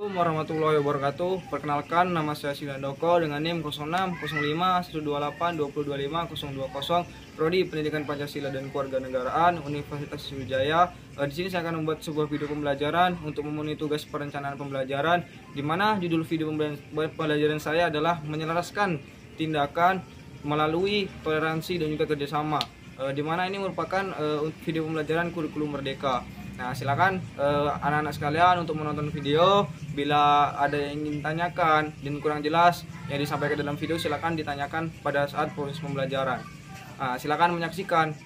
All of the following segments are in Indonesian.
Assalamualaikum warahmatullahi wabarakatuh. Perkenalkan, nama saya Silandoko dengan NIM 060512825020, Prodi Pendidikan Pancasila dan Kewarganegaraan, Universitas Sriwijaya. Di sini saya akan membuat sebuah video pembelajaran untuk memenuhi tugas perencanaan pembelajaran, di mana judul video pembelajaran saya adalah menyelaraskan tindakan melalui toleransi dan juga kerjasama. Di mana ini merupakan video pembelajaran kurikulum merdeka. Nah, silakan anak-anak sekalian untuk menonton video. Bila ada yang ingin tanyakan dan kurang jelas yang disampaikan dalam video, silakan ditanyakan pada saat proses pembelajaran. Nah, silakan menyaksikan.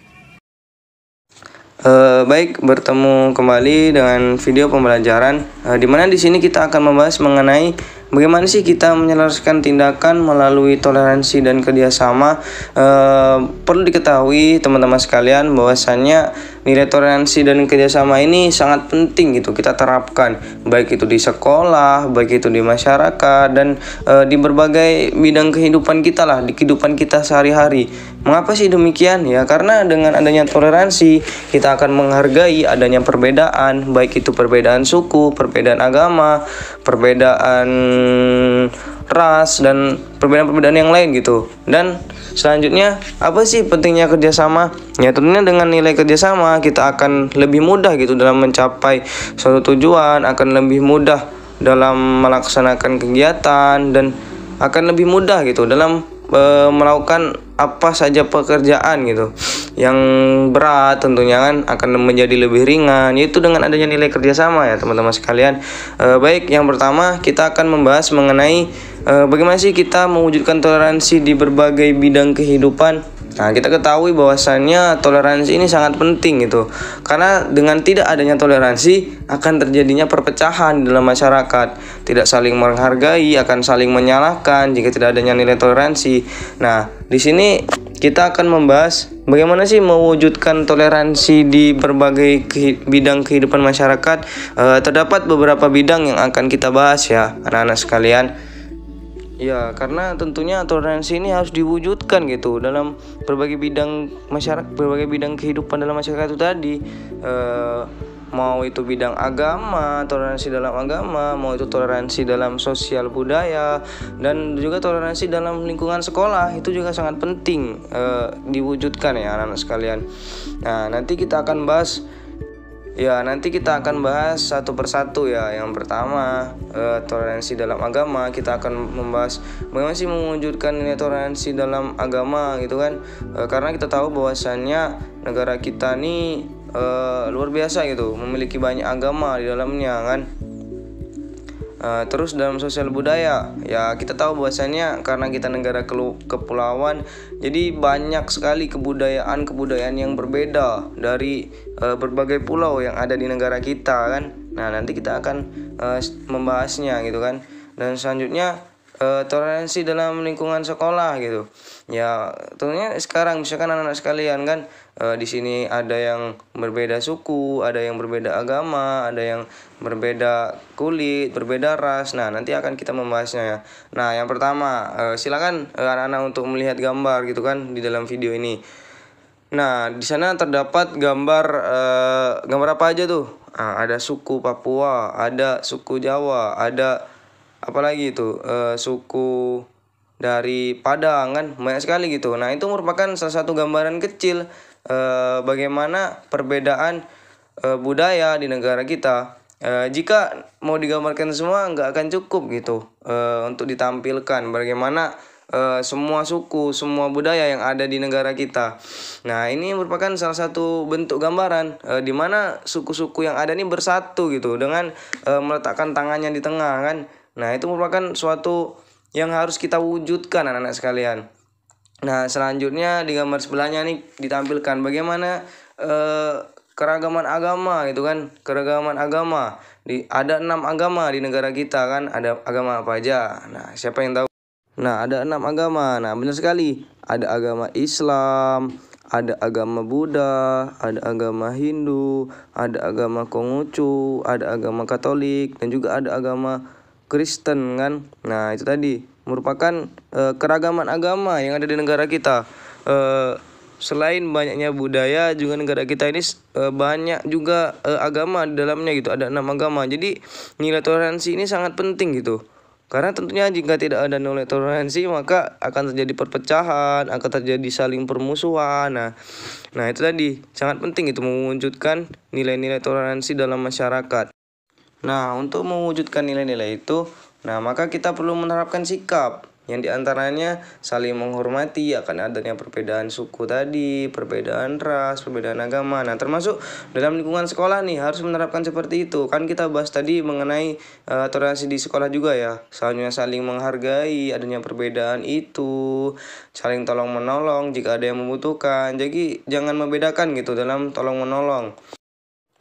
Baik, bertemu kembali dengan video pembelajaran, di mana di sini kita akan membahas mengenai bagaimana sih kita menyelaraskan tindakan melalui toleransi dan kerjasama. Perlu diketahui teman-teman sekalian bahwasannya nilai toleransi dan kerjasama ini sangat penting gitu kita terapkan, baik itu di sekolah, baik itu di masyarakat, dan di berbagai bidang kehidupan kita lah, di kehidupan kita sehari-hari. Mengapa sih demikian? Ya karena dengan adanya toleransi kita akan menghargai adanya perbedaan, baik itu perbedaan suku, perbedaan agama, perbedaan ras, dan perbedaan-perbedaan yang lain gitu. Dan selanjutnya, apa sih pentingnya kerjasama? Ya tentunya dengan nilai kerjasama kita akan lebih mudah gitu dalam mencapai suatu tujuan, akan lebih mudah dalam melaksanakan kegiatan, dan akan lebih mudah gitu dalam melakukan apa saja pekerjaan gitu yang berat, tentunya kan akan menjadi lebih ringan, yaitu dengan adanya nilai kerjasama ya teman-teman sekalian. Baik, yang pertama kita akan membahas mengenai bagaimana sih kita mewujudkan toleransi di berbagai bidang kehidupan. Nah, kita ketahui bahwasannya toleransi ini sangat penting gitu. Karena dengan tidak adanya toleransi akan terjadinya perpecahan dalam masyarakat, tidak saling menghargai, akan saling menyalahkan jika tidak adanya nilai toleransi. Nah, di sini kita akan membahas bagaimana sih mewujudkan toleransi di berbagai bidang kehidupan masyarakat. Terdapat beberapa bidang yang akan kita bahas ya, anak-anak sekalian. Ya, karena tentunya toleransi ini harus diwujudkan gitu dalam berbagai bidang masyarakat, berbagai bidang kehidupan dalam masyarakat itu tadi. Mau itu bidang agama, toleransi dalam agama, mau itu toleransi dalam sosial budaya, dan juga toleransi dalam lingkungan sekolah, itu juga sangat penting diwujudkan ya anak-anak sekalian. Nah, nanti kita akan bahas satu persatu ya. Yang pertama, toleransi dalam agama. Kita akan membahas bagaimana sih mewujudkan nilai toleransi dalam agama gitu kan. Karena kita tahu bahwasannya negara kita ini luar biasa gitu, memiliki banyak agama di dalamnya kan. Terus dalam sosial budaya, ya kita tahu bahwasannya karena kita negara kepulauan, jadi banyak sekali kebudayaan yang berbeda dari berbagai pulau yang ada di negara kita kan. Nah, nanti kita akan membahasnya gitu kan. Dan selanjutnya toleransi dalam lingkungan sekolah gitu. Ya, tentunya sekarang misalkan anak-anak sekalian kan, di sini ada yang berbeda suku, ada yang berbeda agama, ada yang berbeda kulit, berbeda ras. Nah, nanti akan kita membahasnya ya. Nah, yang pertama, silakan anak-anak untuk melihat gambar gitu kan di dalam video ini. Nah, di sana terdapat gambar apa aja tuh? Nah, ada suku Papua, ada suku Jawa, ada apalagi itu suku dari Padang kan, banyak sekali gitu. Nah, itu merupakan salah satu gambaran kecil bagaimana perbedaan budaya di negara kita. Jika mau digambarkan semua nggak akan cukup gitu untuk ditampilkan bagaimana semua suku, semua budaya yang ada di negara kita. Nah, ini merupakan salah satu bentuk gambaran di mana suku-suku yang ada ini bersatu gitu dengan meletakkan tangannya di tengah kan. Nah, itu merupakan suatu yang harus kita wujudkan anak-anak sekalian. Nah, selanjutnya di gambar sebelahnya nih ditampilkan bagaimana keragaman agama gitu kan. Keragaman agama. Ada 6 agama di negara kita kan. Ada agama apa aja? Nah, siapa yang tahu? Nah, ada 6 agama. Nah, benar sekali. Ada agama Islam, ada agama Buddha, ada agama Hindu, ada agama Konghucu, ada agama Katolik, dan juga ada agama Kristen kan. Nah, itu tadi merupakan keragaman agama yang ada di negara kita. selain banyaknya budaya juga negara kita ini banyak juga agama di dalamnya gitu, ada 6 agama. Jadi nilai toleransi ini sangat penting gitu. Karena tentunya jika tidak ada nilai toleransi maka akan terjadi perpecahan, akan terjadi saling permusuhan. Nah itu tadi sangat penting itu mewujudkan nilai-nilai toleransi dalam masyarakat. Nah untuk mewujudkan nilai-nilai itu, maka kita perlu menerapkan sikap yang diantaranya saling menghormati akan adanya perbedaan suku tadi, perbedaan ras, perbedaan agama. Nah termasuk dalam lingkungan sekolah nih harus menerapkan seperti itu. Kan kita bahas tadi mengenai toleransi di sekolah juga ya. Soalnya saling menghargai, adanya perbedaan itu, saling tolong menolong jika ada yang membutuhkan. Jadi jangan membedakan gitu dalam tolong menolong.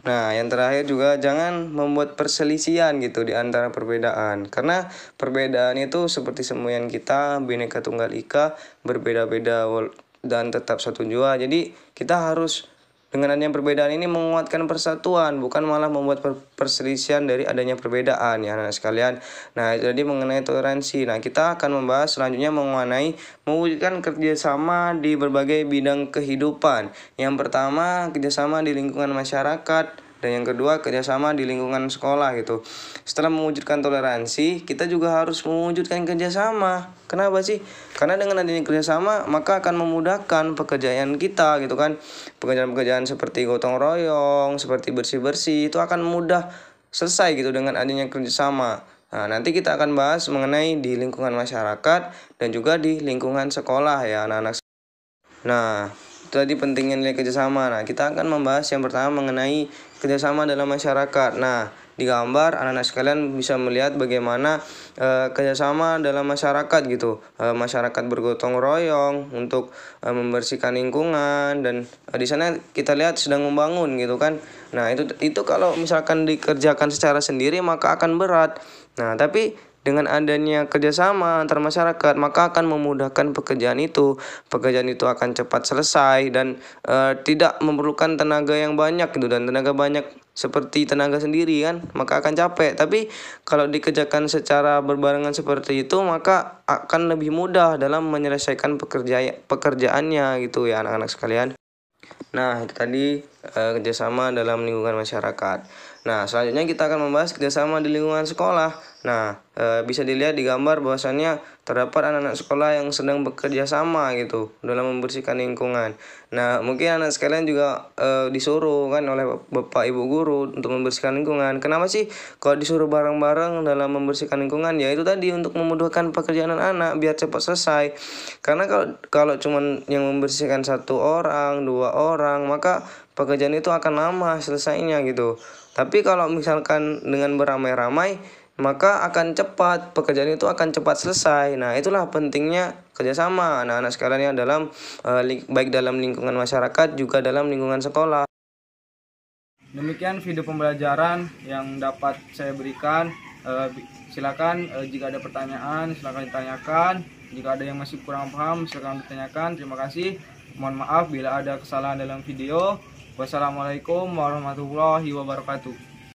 Nah, yang terakhir juga jangan membuat perselisihan gitu di antara perbedaan. Karena perbedaan itu seperti semboyan kita, Bhinneka Tunggal Ika, berbeda-beda dan tetap satu jua. Jadi kita harus dengan adanya perbedaan ini menguatkan persatuan, bukan malah membuat perselisihan dari adanya perbedaan ya anak sekalian. Nah, jadi mengenai toleransi. Nah, kita akan membahas selanjutnya mengenai mewujudkan kerjasama di berbagai bidang kehidupan. Yang pertama, kerjasama di lingkungan masyarakat. Dan yang kedua, kerjasama di lingkungan sekolah gitu. Setelah mewujudkan toleransi, kita juga harus mewujudkan kerjasama. Kenapa sih? Karena dengan adanya kerjasama, maka akan memudahkan pekerjaan kita gitu kan. Pekerjaan-pekerjaan seperti gotong royong, seperti bersih-bersih, itu akan mudah selesai gitu dengan adanya kerjasama. Nah, nanti kita akan bahas mengenai di lingkungan masyarakat dan juga di lingkungan sekolah ya anak-anak. Nah, itu tadi pentingnya nilai kerjasama. Nah, kita akan membahas yang pertama mengenai kerjasama dalam masyarakat. Nah, di gambar anak-anak sekalian bisa melihat bagaimana kerjasama dalam masyarakat gitu. Masyarakat bergotong royong untuk membersihkan lingkungan dan di sana kita lihat sedang membangun gitu kan. Nah, itu kalau misalkan dikerjakan secara sendiri maka akan berat. Nah, tapi dengan adanya kerjasama antar masyarakat maka akan memudahkan pekerjaan itu. Pekerjaan itu akan cepat selesai dan tidak memerlukan tenaga yang banyak gitu. Dan tenaga banyak seperti tenaga sendiri kan maka akan capek. Tapi kalau dikerjakan secara berbarengan seperti itu maka akan lebih mudah dalam menyelesaikan pekerjaannya gitu ya anak-anak sekalian. Nah itu tadi kerjasama dalam lingkungan masyarakat. Nah selanjutnya kita akan membahas kerjasama di lingkungan sekolah. Nah bisa dilihat di gambar bahwasannya terdapat anak-anak sekolah yang sedang bekerja sama gitu dalam membersihkan lingkungan. Nah mungkin anak sekalian juga disuruh kan oleh bapak ibu guru untuk membersihkan lingkungan. Kenapa sih kalau disuruh bareng-bareng dalam membersihkan lingkungan? Ya itu tadi untuk memudahkan pekerjaan anak-anak biar cepat selesai. Karena kalau cuman yang membersihkan 1 orang, 2 orang maka pekerjaan itu akan lama selesainya gitu. Tapi kalau misalkan dengan beramai-ramai maka akan cepat, pekerjaan itu akan cepat selesai. Nah itulah pentingnya kerjasama anak-anak sekalian ya dalam baik dalam lingkungan masyarakat juga dalam lingkungan sekolah. Demikian video pembelajaran yang dapat saya berikan. Silakan jika ada pertanyaan silakan ditanyakan. Jika ada yang masih kurang paham silakan ditanyakan. Terima kasih. Mohon maaf bila ada kesalahan dalam video. Wassalamualaikum warahmatullahi wabarakatuh.